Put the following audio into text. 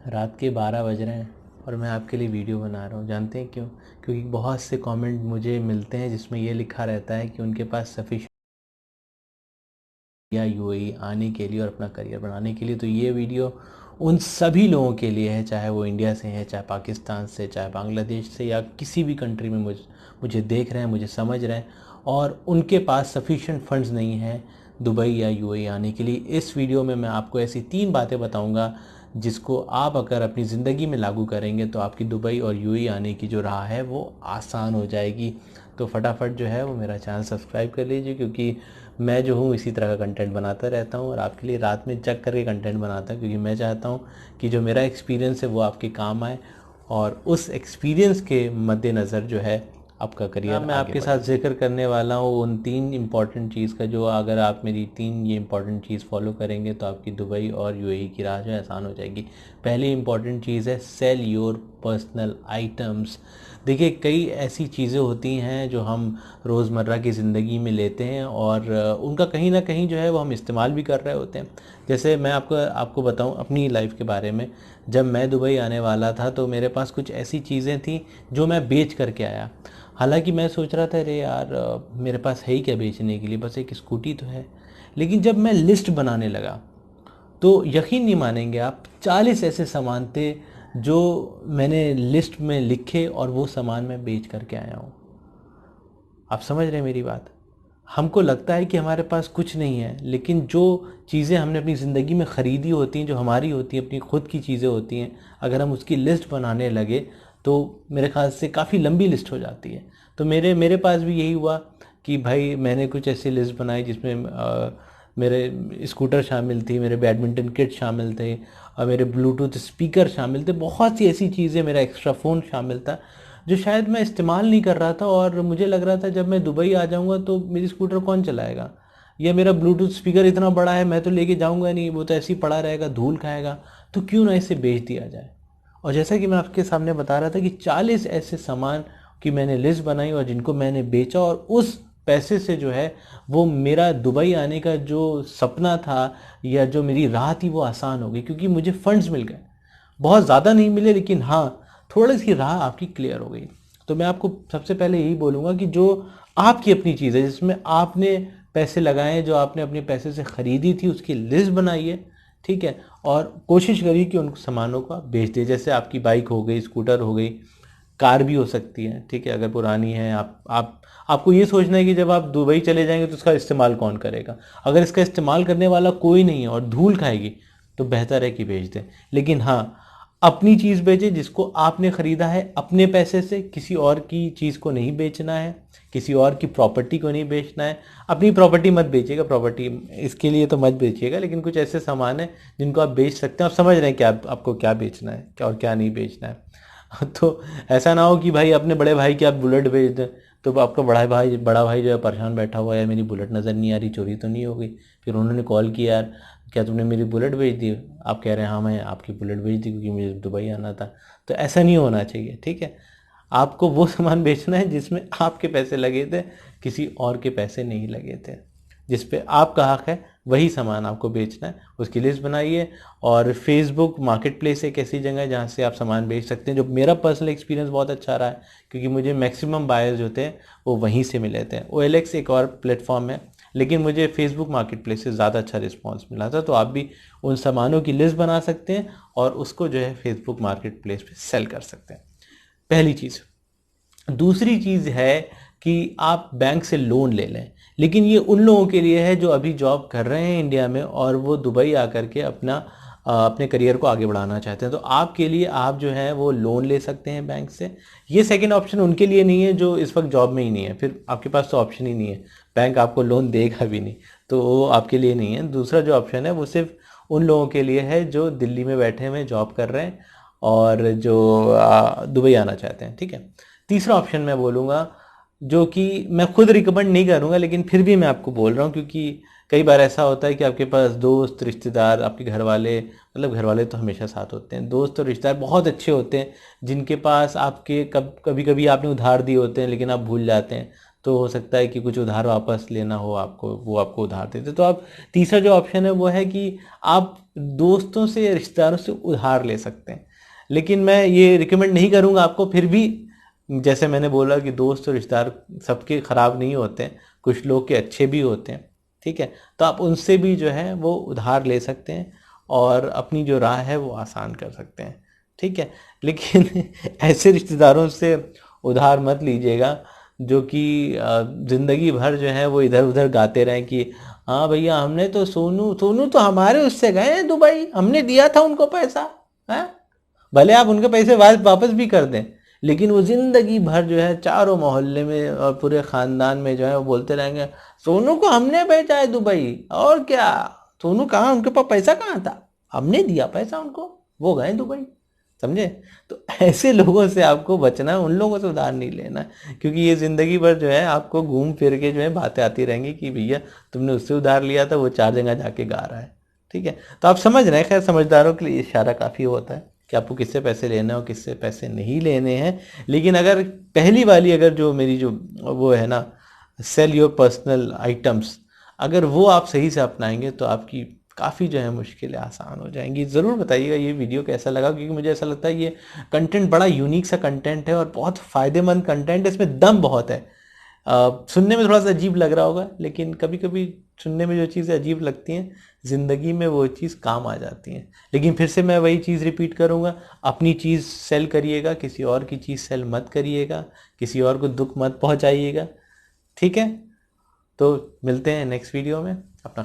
रात के 12 बज रहे हैं और मैं आपके लिए वीडियो बना रहा हूँ। जानते हैं क्यों? क्योंकि बहुत से कमेंट मुझे मिलते हैं जिसमें ये लिखा रहता है कि उनके पास सफिशिएंट या यूएई आने के लिए और अपना करियर बनाने के लिए। तो ये वीडियो उन सभी लोगों के लिए है, चाहे वो इंडिया से हैं, चाहे पाकिस्तान से, चाहे बांग्लादेश से, या किसी भी कंट्री में मुझे देख रहे हैं, मुझे समझ रहे हैं और उनके पास सफिशिएंट फंड्स नहीं हैं दुबई या यूएई आने के लिए। इस वीडियो में मैं आपको ऐसी 3 बातें बताऊंगा जिसको आप अगर अपनी ज़िंदगी में लागू करेंगे तो आपकी दुबई और यूएई आने की जो राह है वो आसान हो जाएगी। तो फटाफट जो है वो मेरा चैनल सब्सक्राइब कर लीजिए, क्योंकि मैं जो हूँ इसी तरह का कंटेंट बनाता रहता हूँ और आपके लिए रात में जग करके कंटेंट बनाता हूँ, क्योंकि मैं चाहता हूँ कि जो मेरा एक्सपीरियंस है वो आपके काम आए और उस एक्सपीरियंस के मद्देनज़र जो है आपका करियर मैं आपके साथ जिक्र करने वाला हूँ उन 3 इम्पॉर्टेंट चीज़ का, जो अगर आप मेरी 3 ये इम्पॉर्टेंट चीज़ फॉलो करेंगे तो आपकी दुबई और यूएई की राह जो है आसान हो जाएगी। पहली इम्पॉर्टेंट चीज़ है सेल योर पर्सनल आइटम्स। देखिए, कई ऐसी चीज़ें होती हैं जो हम रोज़मर्रा की ज़िंदगी में लेते हैं और उनका कहीं ना कहीं जो है वो हम इस्तेमाल भी कर रहे होते हैं। जैसे मैं आपको बताऊं अपनी लाइफ के बारे में। जब मैं दुबई आने वाला था तो मेरे पास कुछ ऐसी चीज़ें थी जो मैं बेच करके आया। हालांकि मैं सोच रहा था, अरे यार मेरे पास है ही क्या बेचने के लिए, बस एक स्कूटी तो है। लेकिन जब मैं लिस्ट बनाने लगा तो यकीन नहीं मानेंगे आप, 40 ऐसे सामान थे जो मैंने लिस्ट में लिखे और वो सामान मैं बेच करके आया हूँ। आप समझ रहे हैं मेरी बात? हमको लगता है कि हमारे पास कुछ नहीं है, लेकिन जो चीज़ें हमने अपनी ज़िंदगी में ख़रीदी होती हैं, जो हमारी होती हैं, अपनी खुद की चीज़ें होती हैं, अगर हम उसकी लिस्ट बनाने लगे तो मेरे ख्याल से काफ़ी लंबी लिस्ट हो जाती है। तो मेरे पास भी यही हुआ कि भाई मैंने कुछ ऐसी लिस्ट बनाई जिसमें मेरे स्कूटर शामिल थी, मेरे बैडमिंटन किट शामिल थे और मेरे ब्लूटूथ स्पीकर शामिल थे, बहुत सी ऐसी चीज़ें, मेरा एक्स्ट्रा फ़ोन शामिल था जो शायद मैं इस्तेमाल नहीं कर रहा था। और मुझे लग रहा था जब मैं दुबई आ जाऊंगा तो मेरी स्कूटर कौन चलाएगा, या मेरा ब्लूटूथ स्पीकर इतना बड़ा है मैं तो लेके जाऊंगा नहीं, वो तो ऐसे ही पड़ा रहेगा, धूल खाएगा, तो क्यों ना इसे बेच दिया जाए। और जैसा कि मैं आपके सामने बता रहा था कि 40 ऐसे सामान की मैंने लिस्ट बनाई और जिनको मैंने बेचा, और उस पैसे से जो है वो मेरा दुबई आने का जो सपना था या जो मेरी राह थी वो आसान हो गई, क्योंकि मुझे फंड्स मिल गए। बहुत ज़्यादा नहीं मिले, लेकिन हाँ, थोड़ी सी राह आपकी क्लियर हो गई। तो मैं आपको सबसे पहले यही बोलूँगा कि जो आपकी अपनी चीज़ है जिसमें आपने पैसे लगाए, जो आपने अपने पैसे से ख़रीदी थी, उसकी लिस्ट बनाइए, ठीक है, और कोशिश करिए कि उन सामानों को आप बेच दें। जैसे आपकी बाइक हो गई, स्कूटर हो गई, कार भी हो सकती है, ठीक है, अगर पुरानी है। आपको ये सोचना है कि जब आप दुबई चले जाएंगे तो इसका इस्तेमाल कौन करेगा। अगर इसका इस्तेमाल करने वाला कोई नहीं है और धूल खाएगी तो बेहतर है कि बेच दें। लेकिन हाँ, अपनी चीज़ बेचें जिसको आपने ख़रीदा है अपने पैसे से, किसी और की चीज़ को नहीं बेचना है, किसी और की प्रॉपर्टी को नहीं बेचना है। अपनी प्रॉपर्टी मत बेचिएगा, प्रॉपर्टी इसके लिए तो मत बेचिएगा, लेकिन कुछ ऐसे सामान है जिनको आप बेच सकते हैं। आप समझ रहे हैं कि आपको क्या बेचना है क्या और क्या नहीं बेचना है। तो ऐसा ना हो कि भाई अपने बड़े भाई की आप बुलेट बेच दें, तो आपका बड़ा भाई जो है परेशान बैठा हुआ है, मेरी बुलेट नज़र नहीं आ रही, चोरी तो नहीं हो गई। फिर उन्होंने कॉल किया, यार क्या तुमने मेरी बुलेट बेच दी? आप कह रहे हैं हाँ मैं आपकी बुलेट बेच दी क्योंकि मुझे दुबई आना था। तो ऐसा नहीं होना चाहिए, ठीक है। आपको वो सामान बेचना है जिसमें आपके पैसे लगे थे, किसी और के पैसे नहीं लगे थे, जिस पे आपका हक है वही सामान आपको बेचना है। उसकी लिस्ट बनाइए। और फेसबुक मार्केट प्लेस एक ऐसी जगह है जहाँ से आप सामान बेच सकते हैं, जो मेरा पर्सनल एक्सपीरियंस बहुत अच्छा रहा है, क्योंकि मुझे मैक्सिमम बायर्स जो थे वो वहीं से मिले थे। OLX एक और प्लेटफॉर्म है, लेकिन मुझे फेसबुक मार्केट प्लेस से ज़्यादा अच्छा रिस्पॉन्स मिला था। तो आप भी उन सामानों की लिस्ट बना सकते हैं और उसको जो है फेसबुक मार्केट प्लेस पर सेल कर सकते हैं। पहली चीज़। दूसरी चीज़ है कि आप बैंक से लोन ले लें, लेकिन ये उन लोगों के लिए है जो अभी जॉब कर रहे हैं इंडिया में और वो दुबई आकर के अपने करियर को आगे बढ़ाना चाहते हैं। तो आपके लिए आप जो है वो लोन ले सकते हैं बैंक से। ये सेकंड ऑप्शन उनके लिए नहीं है जो इस वक्त जॉब में ही नहीं है, फिर आपके पास तो ऑप्शन ही नहीं है, बैंक आपको लोन देगा भी नहीं, तो वो आपके लिए नहीं है। दूसरा जो ऑप्शन है वो सिर्फ उन लोगों के लिए है जो दिल्ली में बैठे हुए जॉब कर रहे हैं और जो दुबई आना चाहते हैं, ठीक है। तीसरा ऑप्शन मैं बोलूँगा, जो कि मैं खुद रिकमेंड नहीं करूँगा, लेकिन फिर भी मैं आपको बोल रहा हूँ, क्योंकि कई बार ऐसा होता है कि आपके पास दोस्त, रिश्तेदार, आपके घर वाले, मतलब घर वाले तो हमेशा साथ होते हैं, दोस्त और रिश्तेदार बहुत अच्छे होते हैं जिनके पास आपके कभी कभी आपने उधार दिए होते हैं लेकिन आप भूल जाते हैं। तो हो सकता है कि कुछ उधार वापस लेना हो आपको, वो आपको उधार देते। तो आप तीसरा जो ऑप्शन है वो है कि आप दोस्तों से, रिश्तेदारों से उधार ले सकते हैं। लेकिन मैं ये रिकमेंड नहीं करूँगा आपको। फिर भी जैसे मैंने बोला कि दोस्त और रिश्तेदार सबके ख़राब नहीं होते हैं, कुछ लोग के अच्छे भी होते हैं, ठीक है। तो आप उनसे भी जो है वो उधार ले सकते हैं और अपनी जो राह है वो आसान कर सकते हैं, ठीक है। लेकिन ऐसे रिश्तेदारों से उधार मत लीजिएगा जो कि ज़िंदगी भर जो है वो इधर उधर गाते रहें कि हाँ भैया हमने तो सोनू सोनू तो हमारे उससे गए हैं दुबई, हमने दिया था उनको पैसा है। भले आप उनके पैसे वापस भी कर दें, लेकिन वो जिंदगी भर जो है चारों मोहल्ले में और पूरे खानदान में जो है वो बोलते रहेंगे सोनू को हमने भेजा है दुबई। और क्या, सोनू कहाँ, उनके पास पैसा कहाँ था, हमने दिया पैसा उनको, वो गए दुबई। समझे? तो ऐसे लोगों से आपको बचना है, उन लोगों से उधार नहीं लेना है, क्योंकि ये जिंदगी भर जो है आपको घूम फिर के जो है बातें आती रहेंगी कि भैया तुमने उससे उधार लिया था, वो 4 जगह जाके गा रहा है, ठीक है। तो आप समझ रहे हैं, खैर समझदारों के लिए इशारा काफ़ी होता है कि आपको किससे पैसे लेने हैं और किससे पैसे नहीं लेने हैं। लेकिन अगर पहली वाली, अगर जो मेरी जो वो है ना, सेल योर पर्सनल आइटम्स, अगर वो आप सही से अपनाएंगे तो आपकी काफ़ी जो है मुश्किलें आसान हो जाएंगी। ज़रूर बताइएगा ये वीडियो कैसा लगा, क्योंकि मुझे ऐसा लगता है ये कंटेंट बड़ा यूनिक सा कंटेंट है और बहुत फ़ायदेमंद कंटेंट है, इसमें दम बहुत है। सुनने में थोड़ा सा अजीब लग रहा होगा, लेकिन कभी कभी सुनने में जो चीज़ें अजीब लगती हैं ज़िंदगी में वो चीज़ काम आ जाती हैं। लेकिन फिर से मैं वही चीज़ रिपीट करूँगा, अपनी चीज़ सेल करिएगा, किसी और की चीज़ सेल मत करिएगा, किसी और को दुख मत पहुँचाइएगा, ठीक है। तो मिलते हैं नेक्स्ट वीडियो में।